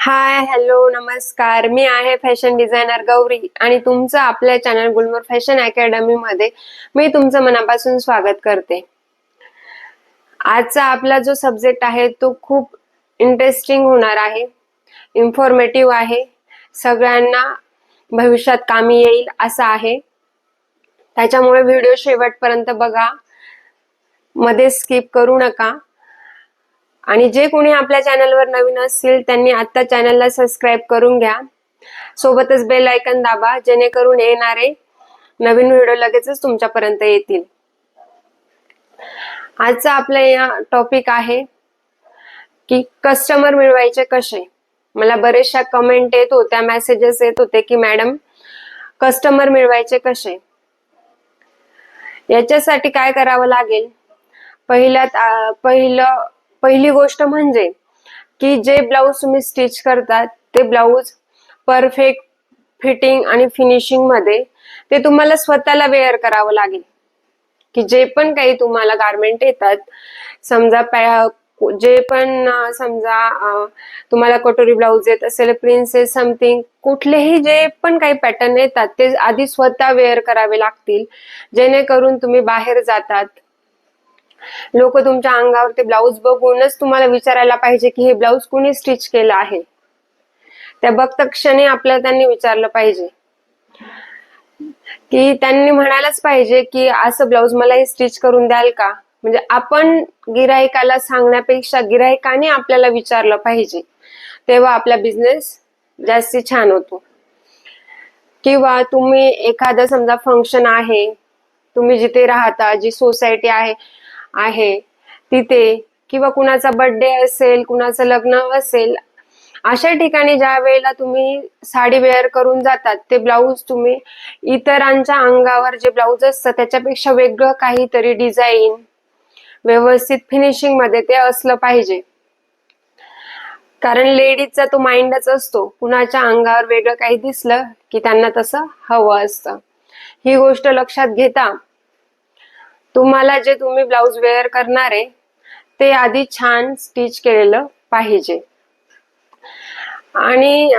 हाय, hello, नमस्कार. मी आहे fashion designer Gauri आणि तुमचं आपल्या चॅनल गुलमोहर फॅशन अकॅडमी मध्ये मी तुमचं मनापासून स्वागत करते. आजचा आपला जो सब्जेक्ट आहे तो खूप इंटरेस्टिंग होणार आहे, इन्फॉर्मेटिव्ह आहे, सगळ्यांना भविष्यात कामी येईल असा आहे. त्याच्यामुळे व्हिडिओ शेवटपर्यंत बघा, मध्ये स्किप करू नका. आणि जे कोणी आपल्या चॅनलवर नवीन असतील त्यांनी आता चॅनलला सबस्क्राईब करून घ्या. सोबतच बेल आयकन दाबा, जेणेकरून येणारे नवीन व्हिडिओ लगेचच तुमच्यापर्यंत येतील. आजचा आपला या टॉपिक आहे की कस्टमर मिळवायचे कसे. मला बरेचशा कमेंट येत होत्या, मेसेजेस येत होते की मॅडम कस्टमर मिळवायचे कसे. याच्यासाठी काय करावं लागेल? पहिली गोष्ट म्हणजे की जे ब्लाऊज तुम्ही स्टिच करतात ते ब्लाऊज परफेक्ट फिटिंग आणि फिनिशिंग मध्ये ते तुम्हाला स्वतःला वेअर करावं लागेल. की जे पण काही तुम्हाला गारमेंट येतात, समजा जे पण तुम्हाला कटोरी ब्लाऊज येत असेल, प्रिन्सेस समथिंग, कुठलेही जे पण काही पॅटर्न येतात ते आधी स्वतः वेअर करावे लागतील. जेणेकरून तुम्ही बाहेर जातात, लोक तुमच्या अंगावर ते ब्लाऊज बघूनच तुम्हाला विचारायला पाहिजे की हे ब्लाऊज कुणी स्टिच केलं आहे. त्या बघता क्षणी आपल्याला त्यांनी विचारलं पाहिजे, की त्यांनी म्हणायलाच पाहिजे की असं ब्लाऊज मला हे स्टिच करून द्याल का. म्हणजे आपण गिराहिकाला सांगण्यापेक्षा गिराहिकाने आपल्याला विचारलं पाहिजे, तेव्हा आपला बिझनेस जास्ती छान होतो. किंवा तुम्ही एखादं समजा फंक्शन आहे, तुम्ही जिथे राहता, जी सोसायटी आहे तिथे, किंवा कुणाचा बर्थडे असेल, कुणाचं लग्न असेल, अशा ठिकाणी ज्या वेळेला तुम्ही साडी वेअर करून जातात, ते ब्लाऊज तुम्ही इतरांच्या अंगावर जे ब्लाऊज असतं त्याच्यापेक्षा वेगळं काहीतरी डिझाईन, व्यवस्थित फिनिशिंग मध्ये ते असलं पाहिजे. कारण लेडीजचा तो माइंडच असतो, कुणाच्या अंगावर वेगळं काही दिसलं की त्यांना तसं हवं असतं. ही गोष्ट लक्षात घेता तुम्हाला जे तुम्ही ब्लाऊज वेअर करणार आहे ते आधी छान स्टिच केलेलं पाहिजे. आणि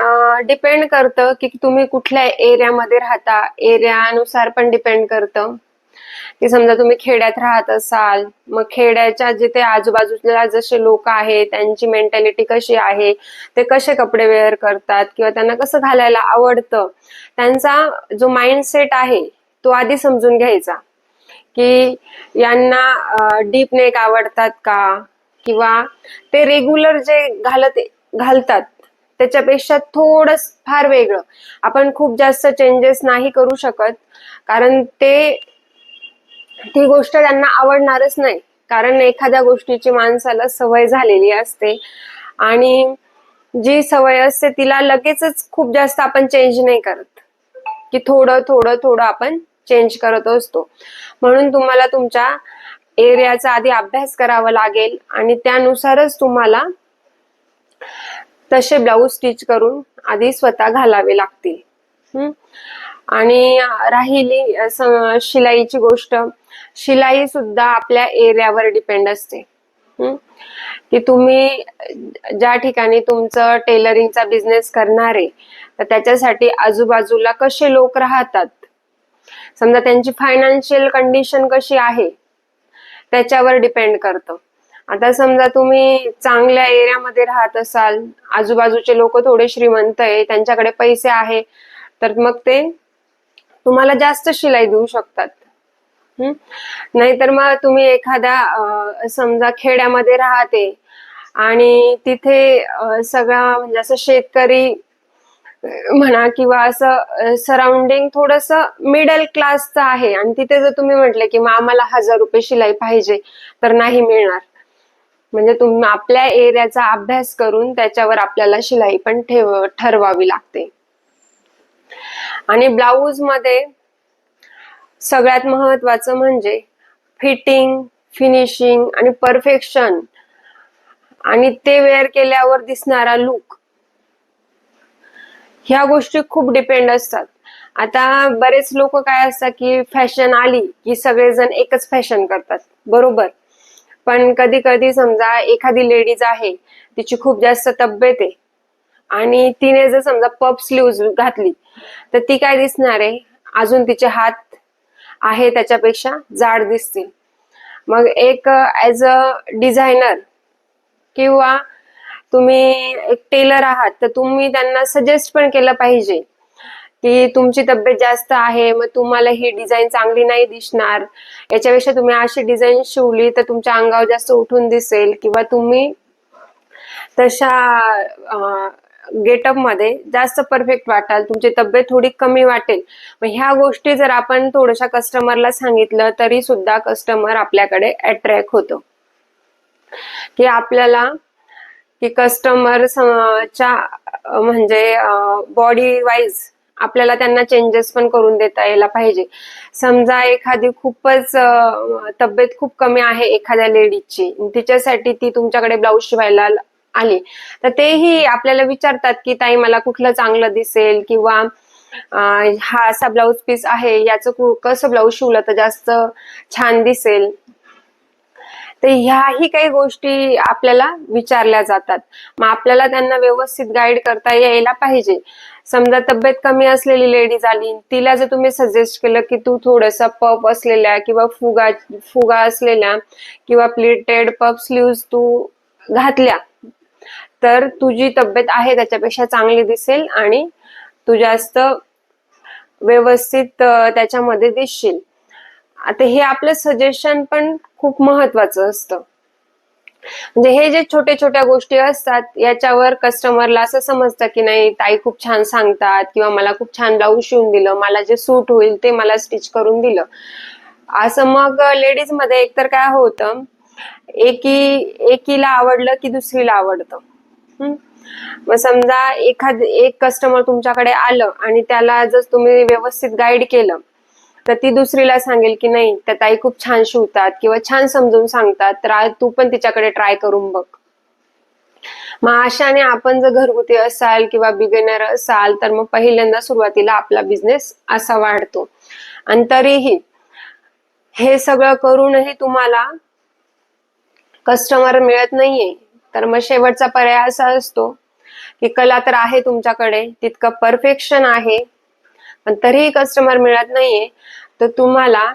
डिपेंड करतं की तुम्ही कुठल्या एरियामध्ये राहता, एरियानुसार पण डिपेंड करतं. की समजा तुम्ही खेड्यात राहत असाल, मग खेड्याच्या जिथे आजूबाजूला जसे लोक आहेत त्यांची मेंटॅलिटी कशी आहे, ते कसे कपडे वेअर करतात किंवा त्यांना कसं घालायला आवडतं, त्यांचा जो माइंडसेट आहे तो आधी समजून घ्यायचा. की यांना डीप नेक आवडतात का, किंवा ते रेग्युलर जे घालतात त्याच्यापेक्षा थोडं फार वेगळं. आपण खूप जास्त चेंजेस नाही करू शकत, कारण ती गोष्ट त्यांना आवडणारच नाही. कारण एखाद्या गोष्टीची माणसाला सवय झालेली असते आणि जी सवय असते तिला लगेचच खूप जास्त आपण चेंज नाही करत, की थोडं थोडं थोडं आपण चेंज करत असतो. म्हणून तुम्हाला तुमच्या एरियाचा आधी अभ्यास करावा लागेल आणि त्यानुसारच तुम्हाला तसे ब्लाऊज स्टिच करून आधी स्वतः घालावे लागतील. आणि राहिली शिलाईची गोष्ट, शिलाई सुद्धा आपल्या एरियावर डिपेंड असते. की तुम्ही ज्या ठिकाणी तुमचं टेलरिंगचा बिझनेस करणार आहे तर त्याच्यासाठी आजूबाजूला कसे लोक राहतात, समजा त्यांची फायनान्शियल कंडिशन कशी आहे त्याच्यावर डिपेंड करतं. आता समजा तुम्ही चांगल्या एरियामध्ये राहत असाल, आजूबाजूचे लोक थोडे श्रीमंत आहे, त्यांच्याकडे पैसे आहे, तर मग ते तुम्हाला जास्त शिलाई देऊ शकतात. नाहीतर मग तुम्ही एखाद्या समजा खेड्यामध्ये राहते आणि तिथे सगळा म्हणजे असं शेतकरी म्हणा किंवा असं सराउंडिंग थोडस मिडल क्लासचं आहे आणि तिथे जर तुम्ही म्हटले की आम्हाला 1000 रुपये शिलाई पाहिजे, तर नाही मिळणार. म्हणजे तुम्ही आपल्या एरियाचा अभ्यास करून त्याच्यावर आपल्याला शिलाई पण ठरवावी लागते. आणि ब्लाऊज मध्ये सगळ्यात महत्वाचं म्हणजे फिटिंग, फिनिशिंग आणि परफेक्शन, आणि ते वेअर केल्यावर दिसणारा लुक, ह्या गोष्टी खूप डिपेंड असतात. आता बरेच लोक काय असतात की फॅशन आली की सगळेजण एकच फॅशन करतात, बरोबर. पण कधी कधी समजा एखादी लेडीज आहे, तिची खूप जास्त तब्येत आहे, आणि तिने जर समजा पफ स्लीव्ज घातली तर ती काय दिसणार आहे, अजून तिचे हात आहे त्याच्यापेक्षा जाड दिसतील. मग एक ऍज अ डिझायनर किंवा तुम्ही एक टेलर आहात तर तुम्ही त्यांना सजेस्ट पण केलं पाहिजे की तुमची तब्येत जास्त आहे, मग तुम्हाला ही डिझाईन चांगली नाही दिसणार, याच्यापेक्षा तुम्ही अशी डिझाईन शिवली तर तुमच्या अंगावर जास्त उठून दिसेल किंवा तुम्ही तशा गेटअप मध्ये जास्त परफेक्ट वाटाल, तुमची तब्येत थोडी कमी वाटेल. मग ह्या गोष्टी जर आपण थोड्याशा कस्टमरला सांगितलं तरी सुद्धा कस्टमर आपल्याकडे अट्रॅक्ट होतो. की आपल्याला की कस्टमर च्या म्हणजे बॉडी वाईज आपल्याला त्यांना चेंजेस पण करून देता यायला पाहिजे. समजा एखादी खूपच तब्येत खूप कमी आहे एखाद्या लेडीजची, तिच्यासाठी ती तुमच्याकडे ब्लाऊज शिवायला आली तर तेही आपल्याला विचारतात की ताई मला कुठलं चांगलं दिसेल किंवा हा असा ब्लाऊज पीस आहे याचं कसं ब्लाऊज शिवलं तर जास्त छान दिसेल. तर ह्याही काही गोष्टी आपल्याला विचारल्या जातात. मग आपल्याला त्यांना व्यवस्थित गाईड करता यायला पाहिजे. समजा तब्येत कमी असलेली लेडीज आली, तिला जर तुम्ही सजेस्ट केलं की तू थोडंसं पफ असलेल्या किंवा फुगा असलेल्या किंवा प्लीटेड पफ स्लीव्ज तू घातल्या तर तुझी तब्येत आहे त्याच्यापेक्षा चांगली दिसेल आणि तू जास्त व्यवस्थित त्याच्यामध्ये दिसशील. आता हे आपलं सजेशन पण खूप महत्वाचं असतं. म्हणजे हे जे छोटे छोट्या गोष्टी असतात याच्यावर कस्टमरला असं समजतं की नाही ताई खूप छान सांगतात किंवा मला खूप छान ब्लाऊज शिवून दिलं, मला जे सूट होईल ते मला स्टिच करून दिलं असं. मग लेडीज मध्ये एकतर काय होतं, एकीला आवडलं की दुसरीला आवडतं. मग समजा एक कस्टमर तुमच्याकडे आलं आणि त्याला जर तुम्ही व्यवस्थित गाईड केलं तर ती दुसरीला सांगेल की नाही त्या ताई खूप छान शिवतात किंवा छान समजून सांगतात, तर तू पण तिच्याकडे ट्राय करून बघ. मग अशाने आपण जर घरगुती असाल किंवा बिगिनर असाल तर मग पहिल्यांदा सुरुवातीला आपला बिझनेस असा वाढतो. आणि तरीही हे सगळं करूनही तुम्हाला कस्टमर मिळत नाहीये तर मग शेवटचा पर्याय असा असतो की कला तर आहे तुमच्याकडे, तितकं परफेक्शन आहे, पण तरीही कस्टमर मिळत नाहीये तर तुम्हाला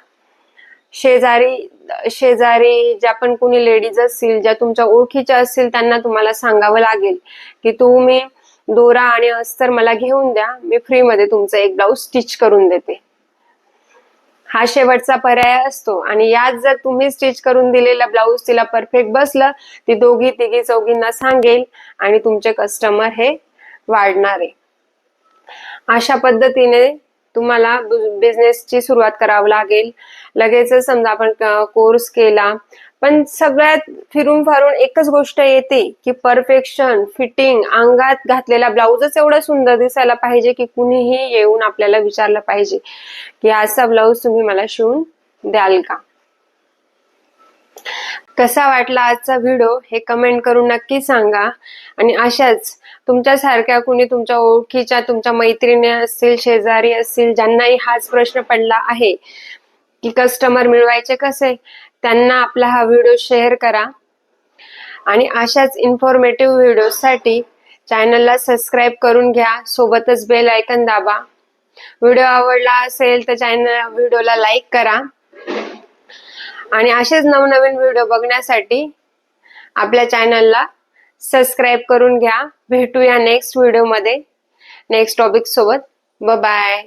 शेजारी ज्या पण कोणी लेडीज असतील, ज्या तुमच्या ओळखीच्या असतील, त्यांना तुम्हाला सांगावं लागेल की तुम्ही दोरा आणि अस्तर मला घेऊन द्या, मी फ्री मध्ये तुमचं एक ब्लाऊज स्टिच करून देते. हा शेवटचा पर्याय असतो. आणि यात जर तुम्ही स्टिच करून दिलेला ब्लाऊज तिला परफेक्ट बसलं, ती दोघी तिघी चौघींना सांगेल आणि तुमचे कस्टमर हे वाढणार आहे. अशा पद्धतीने तुम्हाला बिझनेसची सुरुवात करावी लागेल. लगेच समजा आपण कोर्स केला पण सगळ्यात फिरून फारून एकच गोष्ट येते की परफेक्शन, फिटिंग, अंगात घातलेला ब्लाऊजच एवढा सुंदर दिसायला पाहिजे की कुणीही येऊन आपल्याला विचारलं पाहिजे की असा ब्लाऊज तुम्ही मला शिवून द्याल का. कसा वाटला आजचा व्हिडिओ हे कमेंट करून नक्की सांगा. आणि अशाच तुमच्यासारख्या कुणी तुमच्या ओळखीच्या, तुमच्या मैत्रिणी असतील, शेजारी असतील, ज्यांनाही हाच प्रश्न पडला आहे की कस्टमर मिळवायचे कसे, त्यांना आपला हा व्हिडिओ शेअर करा. आणि अशाच इन्फॉर्मेटिव्ह व्हिडिओसाठी चॅनलला सबस्क्राईब करून घ्या, सोबतच बेल आयकन दाबा. व्हिडिओ आवडला असेल तर व्हिडिओला लाईक करा. आणि असेच नवनवीन व्हिडिओ बघण्यासाठी आपल्या चॅनलला सबस्क्राईब करून घ्या. भेटूया नेक्स्ट व्हिडिओमध्ये नेक्स्ट टॉपिक सोबत. Bye bye.